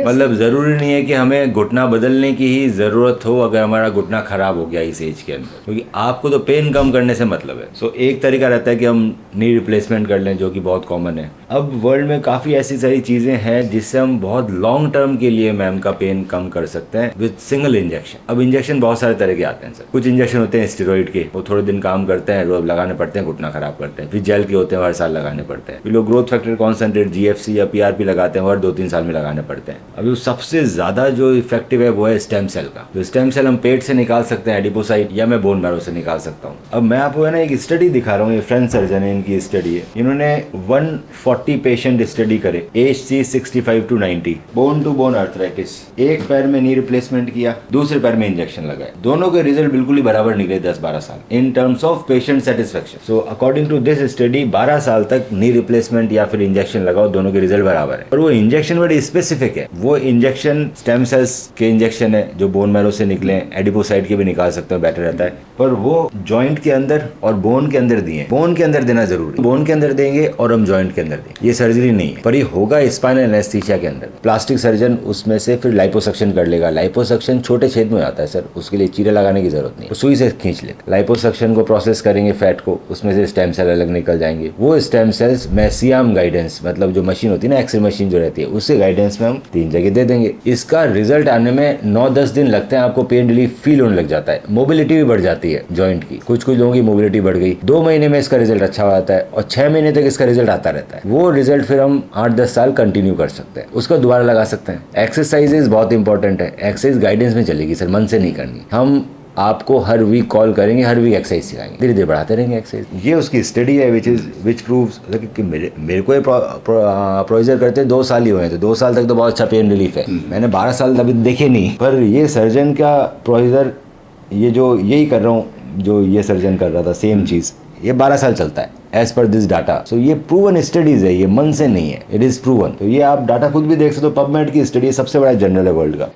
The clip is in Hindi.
मतलब ज़रूरी नहीं है कि हमें घुटना बदलने की ही ज़रूरत हो अगर हमारा घुटना ख़राब हो गया इस एज के अंदर, क्योंकि आपको तो पेन कम करने से मतलब है। सो एक तरीका रहता है कि हम नी रिप्लेसमेंट कर लें, जो कि बहुत कॉमन है। अब वर्ल्ड में काफ़ी ऐसी सारी चीज़ें हैं जिससे हम बहुत लॉन्ग टर्म के लिए मैम का पेन कम कर सकते हैं विद सिंगल इंजेक्शन। अब इंजेक्शन बहुत सारे तरह के आते हैं सर। कुछ इंजेक्शन होते हैं स्टेरॉइड के, वो थोड़े दिन काम करते हैं, रोज लगाने पड़ते हैं, घुटना खराब करते हैं। फिर जेल के होते हैं, हर साल लगाने पड़ते हैं। फिर लोग ग्रोथ फैक्टर कॉन्सेंट्रेट GFC या PRP लगाते हैं, हर 2-3 साल में लगाने पड़ते हैं। अभी सबसे ज़्यादा जो इफेक्टिव है वो है स्टेम सेल का। तो स्टेम सेल हम पेट से निकाल सकते हैं, एडिपोसाइट, या मैं बोन मैरो से निकाल सकता हूँ। अब मैं आपको है ना एक स्टडी दिखा रहा हूँ, ये फ्रेंच सर्जन है, इनकी स्टडी है। इन्होंने 140 पेशेंट स्टडी करे, एज थी 65 to 90, bone to bone arthritis. एक पैर में नी रिप्लेसमेंट किया, दूसरे पैर में इंजेक्शन लगाए, दोनों के रिजल्ट बिल्कुल ही बराबर निकले 10-12 साल in terms of patient satisfaction. So according to this study 12 साल तक नी रिप्लेसमेंट या फिर इंजेक्शन लगाओ, दोनों के रिजल्ट बराबर है। और वो इंजेक्शन बड़ी स्पेसिफिक है। वो इंजेक्शन स्टेम सेल्स के इंजेक्शन है जो बोन मैरो से निकले, एडिपोसाइट के भी निकाल सकते हो, बेटर रहता है। पर वो जॉइंट के अंदर और बोन के अंदर दिए, बोन के अंदर देना जरूरी, बोन के अंदर देंगे और हम जॉइंट के अंदर देंगे। ये सर्जरी नहीं है, पर ये होगा स्पाइनल एनेस्थीसिया के अंदर। प्लास्टिक सर्जन उसमें से फिर लाइपोसक्शन कर लेगा। लाइपोसक्शन छोटे छेद में आता है सर, उसके लिए चीरा लगाने की जरूरत नहीं, सुई से खींच ले। लाइपोसक्शन को प्रोसेस करेंगे फैट को, उसमें से स्टेम सेल अलग निकल जाएंगे। वो स्टेम सेल्स मैसियम गाइडेंस, मतलब जो मशीन होती है ना, एक्सरे मशीन जो रहती है, उससे गाइडेंस में हम 3 जगह दे देंगे। इसका रिजल्ट आने में 9-10 दिन लगते हैं। आपको पेन रिलीफ फील होने लग जाता है, मोबिलिटी भी बढ़ जाती है जॉइंट की। कुछ लोगों की मोबिलिटी बढ़ गई, 2 महीने में इसका रिजल्ट अच्छा आता है और 6 महीने तक इसका रिजल्ट आता रहता है। वो रिजल्ट फिर हम 8-10 साल कंटिन्यू कर सकते हैं, उसको दोबारा लगा सकते हैं। एक्सरसाइजेज बहुत इंपॉर्टेंट है, एक्सरसाइज गाइडेंस में चलेगी सर, मन से नहीं करनी। हम आपको हर वीक कॉल करेंगे, हर वीक एक्सरसाइज सिखाएंगे, धीरे धीरे बढ़ाते रहेंगे एक्सरसाइज। ये उसकी स्टडी है विच प्रूव्स कि मेरे को ये प्रोसीजर करते 2 साल ही हुए हैं, तो 2 साल तक तो बहुत अच्छा पेन रिलीफ है। मैंने 12 साल अभी देखे नहीं, पर ये सर्जन का प्रोसीजर, ये जो यही कर रहा हूँ जो ये सर्जन कर रहा था, सेम चीज़, ये 12 साल चलता है एज पर दिस डाटा। सो ये प्रूवन स्टडीज है, ये मन से नहीं है, इट इज़ प्रूवन। तो ये आप डाटा खुद भी देख सकते हो, पबमेड की स्टडी सबसे बड़ा जर्नल है वर्ल्ड का।